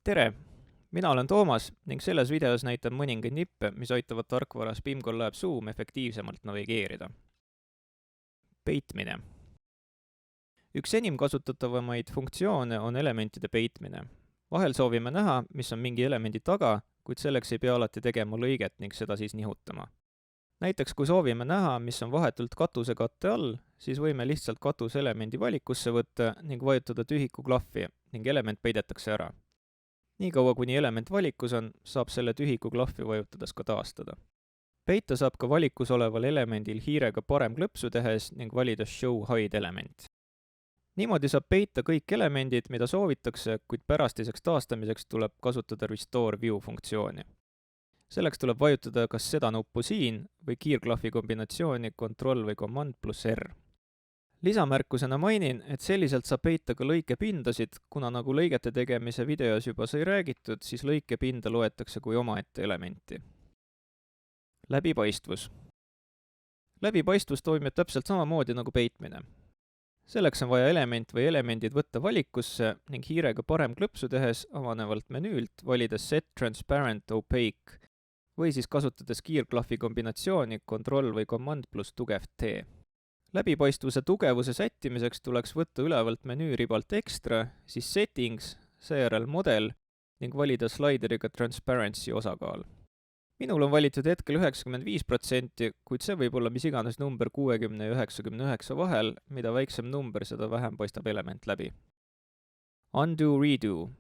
Tere! Mina olen Toomas ning selles videos näitan mõningaid nippe, mis aitavad tarkvaras BIM-Collab Zoom efektiivsemalt navigeerida. Peitmine. Üks enim kasutatavamaid funktsioone on elementide peitmine. Vahel soovime näha, mis on mingi elemendi taga, kuid selleks ei pea alati tegema lõiget ning seda siis nihutama. Näiteks kui soovime näha, mis on vahetult katusekatte all, siis võime lihtsalt katuselemendi valikusse võtta ning vajutada tühiku klahvi ning element peidetakse ära. Niikaua kuni element valikus on, saab selle tühiku klahvi vajutades ka taastada. Peita saab ka valikus oleval elemendil hiirega parem klõpsu tehes ning valida Show Hide element. Niimoodi saab peita kõik elemendid, mida soovitakse, kuid pärastiseks taastamiseks tuleb kasutada Restore View funktsiooni. Selleks tuleb vajutada kas seda nuppu siin või kiirklahvi kombinatsiooni Ctrl või Command plus R. Lisamärkusena mainin, et selliselt saab peita ka lõikepindasid, kuna nagu lõigete tegemise videos juba sai räägitud, siis lõikepinda loetakse kui omaette elementi. Läbipaistvus. Läbipaistvus toimib täpselt samamoodi nagu peitmine. Selleks on vaja element või elemendid võtta valikusse ning hiirega parem klõpsu tehes avanevalt menüült valida Set Transparent Opaque või siis kasutades kiirklahvi kombinatsiooni Ctrl või Command plus tugev T. Läbipaistvuse tugevuse sättimiseks tuleks võtta ülevalt menüüribalt Extra, siis Settings, seejärel Model ning valida slaideriga Transparency osakaal. Minul on valitud hetkel 95%, kuid see võib olla mis iganes number 60 ja 99 vahel, mida väiksem number, seda vähem paistab element läbi. Undo Redo.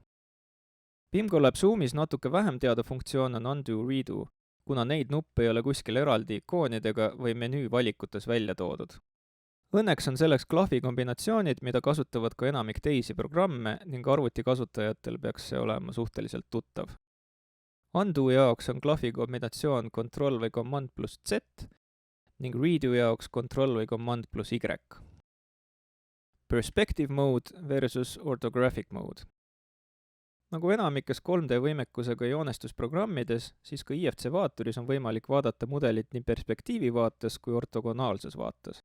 BIM-Collab Zoomis natuke vähem teada funktsioon on Undo Redo, kuna neid nuppe ei ole kuskil eraldi ikoonidega või menüü valikutes välja toodud. Õnneks on selleks klahvi kombinatsioonid, mida kasutavad ka enamik teisi programme ning arvuti kasutajatel peaks see olema suhteliselt tuttav. Undo jaoks on klahvi kombinatsioon Ctrl või Command plus Z ning Redo jaoks Ctrl või Command plus Y. Perspective Mode versus Orthographic Mode. Nagu enamikes 3D võimekusega joonestusprogrammides, siis ka IFC vaaturis on võimalik vaadata mudelit nii perspektiivi vaates kui ortogonaalses vaates.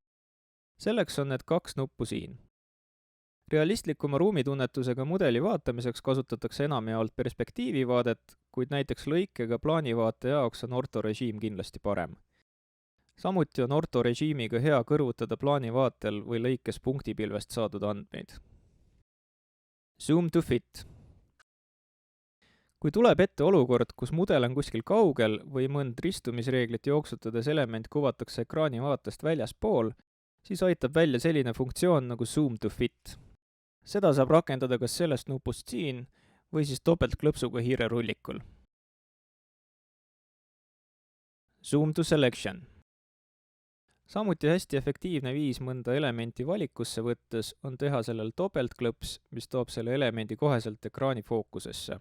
Selleks on need kaks nuppu siin. Realistlikuma ruumitunnetusega mudeli vaatamiseks kasutatakse enamjaolt perspektiivivaadet, kuid näiteks lõikega plaanivaate jaoks on ortorežiim kindlasti parem. Samuti on ortorežiimiga hea kõrvutada plaanivaatel või lõikes punktipilvest saadud andmeid. Zoom to fit. Kui tuleb ette olukord, kus mudel on kuskil kaugel või mõnd ristumisreeglit jooksutades element kuvatakse ekraani vaatest väljaspool, siis aitab välja selline funktsioon nagu Zoom to Fit. Seda saab rakendada kas sellest nupust siin või siis topeltklõpsuga hiire rullikul. Zoom to Selection. Samuti hästi efektiivne viis mõnda elementi valikusse võttes on teha sellel topeltklõps, mis toob selle elemendi koheselt ekraani fookusesse.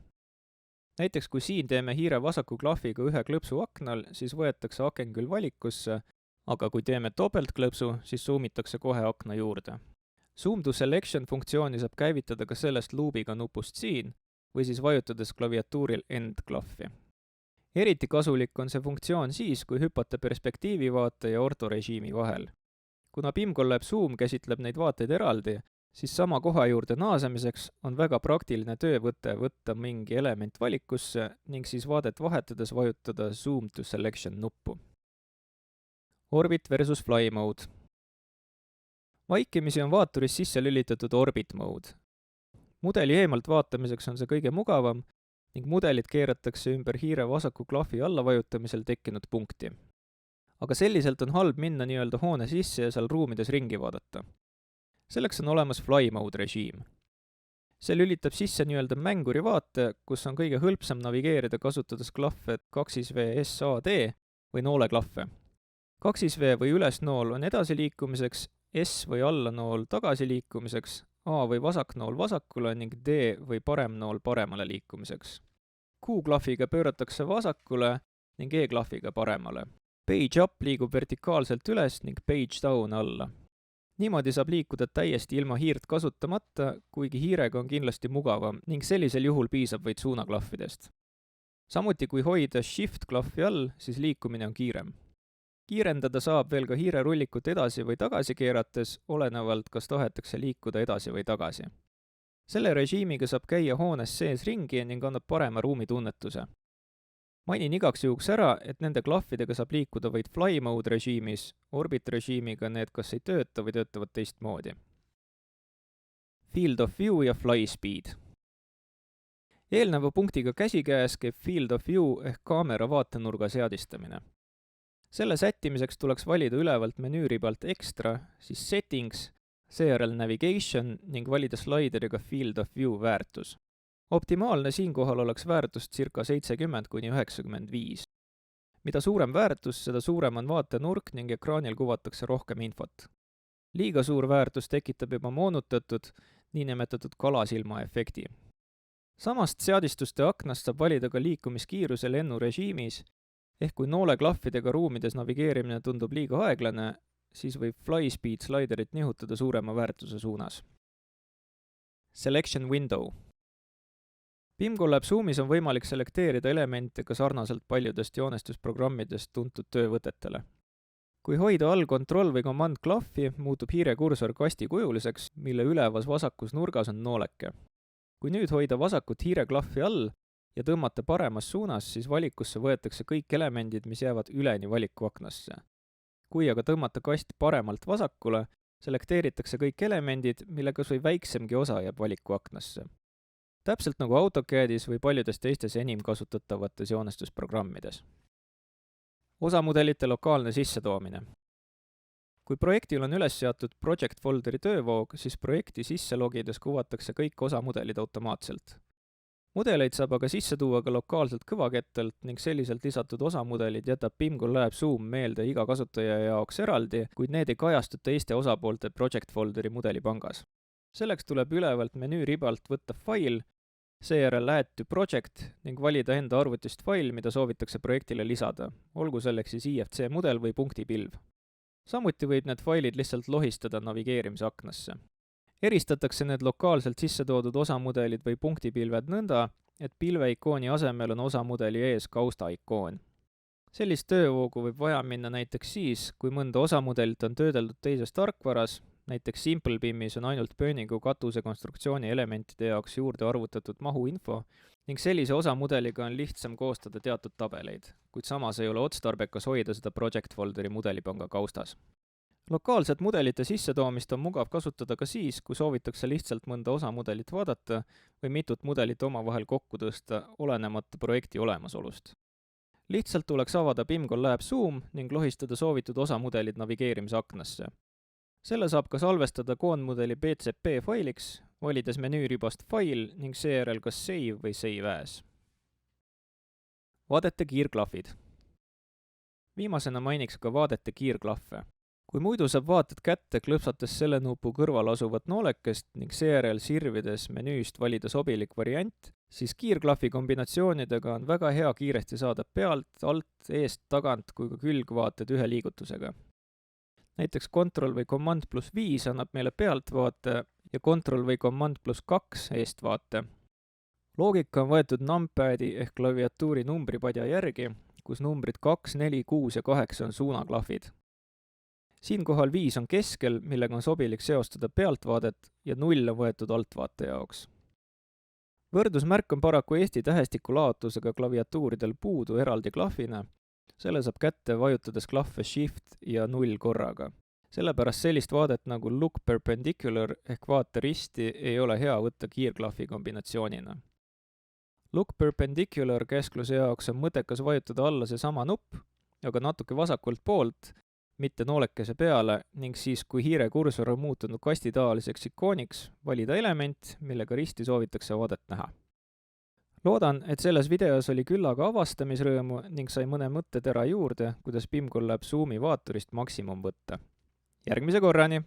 Näiteks kui siin teeme hiire vasaku klahviga ühe klõpsu aknal, siis võetakse aken küll valikusse, aga kui teeme topeltklõpsu, siis zoomitakse kohe akna juurde. Zoom to Selection funktsiooni saab käivitada ka sellest luubiga nupust siin või siis vajutades klaviatuuril End klahvi. Eriti kasulik on see funktsioon siis, kui hüpata perspektiivivaate ja ortorežiimi vahel. Kuna BIM-Collab Zoom käsitleb neid vaateid eraldi, siis sama koha juurde naasemiseks on väga praktiline töövõte võtta mingi element valikusse ning siis vaadet vahetades vajutada Zoom to Selection nuppu. Orbit versus Fly Mode. Vaikimisi on vaaturis sisse lülitatud Orbit Mode. Mudeli eemalt vaatamiseks on see kõige mugavam ning mudelit keeratakse ümber hiire vasaku klahvi alla vajutamisel tekkinud punkti. Aga selliselt on halb minna nii-öelda hoone sisse ja seal ruumides ringi vaadata. Selleks on olemas Fly Mode režiim. See lülitab sisse nii-öelda mänguri vaate, kus on kõige hõlpsam navigeerida kasutades klahve 2V SAD või nooleklahve. 2V või ülesnool on edasiliikumiseks, S või allanool tagasiliikumiseks, A või vasaknool vasakule ning D või paremnool paremale liikumiseks. Q-klahviga pööratakse vasakule ning E-klahviga paremale. Page up liigub vertikaalselt üles ning page down alla. Niimoodi saab liikuda täiesti ilma hiirt kasutamata, kuigi hiirega on kindlasti mugavam ning sellisel juhul piisab vaid suunaklahvidest. Samuti kui hoida Shift-klahvi all, siis liikumine on kiirem. Kiirendada saab veel ka hiire rullikut edasi või tagasi keerates, olenevalt kas tahetakse liikuda edasi või tagasi. selle režiimiga saab käia hoones sees ringi ning annab parema ruumitunnetuse. Mainin igaks juhuks ära, et nende klahvidega saab liikuda vaid fly mode režiimis, orbit režiimiga need kas ei tööta või töötavad teistmoodi. Field of view ja fly speed. Eelneva punktiga käsikäes käib field of view ehk kaamera vaatenurga seadistamine. Selle sättimiseks tuleks valida ülevalt menüüribalt extra, siis settings, seejärel navigation ning valida slaideriga field of view väärtus. Optimaalne siinkohal oleks väärtust circa 70–95. Mida suurem väärtus, seda suurem on vaatenurk ning ekraanil kuvatakse rohkem infot. Liiga suur väärtus tekitab juba moonutatud, niinimetatud kalasilma efekti. Samast seadistuste aknast saab valida ka liikumiskiiruse lennurežiimis, ehk kui nooleklahvidega ruumides navigeerimine tundub liiga aeglane, siis võib fly speed sliderit nihutada suurema väärtuse suunas. Selection window. BIM-Collab Zoomis on võimalik selekteerida elemente ka sarnaselt paljudest joonestusprogrammidest tuntud töövõtetele. Kui hoida all kontroll või command klahvi, muutub hiirekursor kastikujuliseks, mille ülevas vasakus nurgas on nooleke. Kui nüüd hoida vasakut hiireklahvi all ja tõmmata paremas suunas, siis valikusse võetakse kõik elemendid, mis jäävad üleni valikuaknasse. Kui aga tõmmata kast paremalt vasakule, selekteeritakse kõik elemendid, mille kas või väiksemgi osa jääb valikuaknasse. Täpselt nagu AutoCADis või paljudes teistes enim kasutatavates joonestusprogrammides. Osamudelite lokaalne sissetoomine. Kui projektil on üles seatud project folderi töövoog, siis projekti sisse logides kuvatakse kõik osamudelid automaatselt. Mudeleid saab aga sisse tuua ka lokaalselt kõvakettalt ning selliselt lisatud osamudelid jätab BIM-Collab Zoom meelde iga kasutaja jaoks eraldi, kuid need ei kajastu teiste osapoolte project folderi mudelipangas. Selleks tuleb ülevalt menüüribalt võtta fail, seejärel add to project ning valida enda arvutist fail, mida soovitakse projektile lisada, olgu selleks siis IFC mudel või punktipilv. Samuti võib need failid lihtsalt lohistada navigeerimise aknasse. Eristatakse need lokaalselt sisse toodud osamudelid või punktipilved nõnda, et pilveikooni asemel on osamudeli ees kaustaikoon. Sellist töövoogu võib vaja minna näiteks siis, kui mõnda osamudelit on töödeldud teises tarkvaras, näiteks SimpleBIM-is on ainult pööningu katuse konstruktsiooni elementide jaoks juurde arvutatud mahuinfo ning sellise osamudeliga on lihtsam koostada teatud tabeleid, kuid samas ei ole otstarbekas hoida seda project folderi mudelipanga kaustas. Lokaalset mudelite sissetoomist on mugav kasutada ka siis, kui soovitakse lihtsalt mõnda osamudelit vaadata või mitut mudelit omavahel kokku tõsta, olenemata projekti olemasolust. Lihtsalt tuleks avada BIM-Collab Zoom ning lohistada soovitud osamudelid navigeerimise aknasse. Selle saab ka salvestada koondmudeli PCP failiks, valides menüüribast File ning seejärel kas Save või Save As. Vaadete kiirklahvid. Viimasena mainiks ka vaadete kiirklahve. Kui muidu saab vaated kätte, klõpsates selle nupu kõrval asuvat noolekest ning seejärel sirvides menüüst valida sobilik variant, siis kiirklahvi kombinatsioonidega on väga hea kiiresti saada pealt, alt, eest, tagant kui ka külgvaated ühe liigutusega. Näiteks Ctrl või Command +5 annab meile pealtvaate ja Ctrl või Command +2 eestvaate. Loogika on võetud numpadi ehk klaviatuuri numbripadja järgi, kus numbrid 2, 4, 6 ja 8 on suunaklahvid. Siinkohal 5 on keskel, millega on sobilik seostada pealtvaadet ja 0 on võetud altvaate jaoks. Võrdusmärk on paraku Eesti tähestiku laotusega klaviatuuridel puudu eraldi klahvina. Selle saab kätte vajutades klahve Shift ja 0 korraga. Sellepärast sellist vaadet nagu Look Perpendicular ehk vaate risti ei ole hea võtta kiirklahvi kombinatsioonina. Look Perpendicular käskluse jaoks on mõttekas vajutada alla seesama nupp, aga natuke vasakult poolt, mitte noolekese peale ning siis, kui hiirekursor on muutunud kastitaaliseks ikooniks, valida element, millega risti soovitakse vaadet näha. Loodan, et selles videos oli küllaga avastamisrõõmu ning sai mõne mõttetera juurde, kuidas BIM-Collab Zoomi vaaturist maksimum võtta. Järgmise korrani!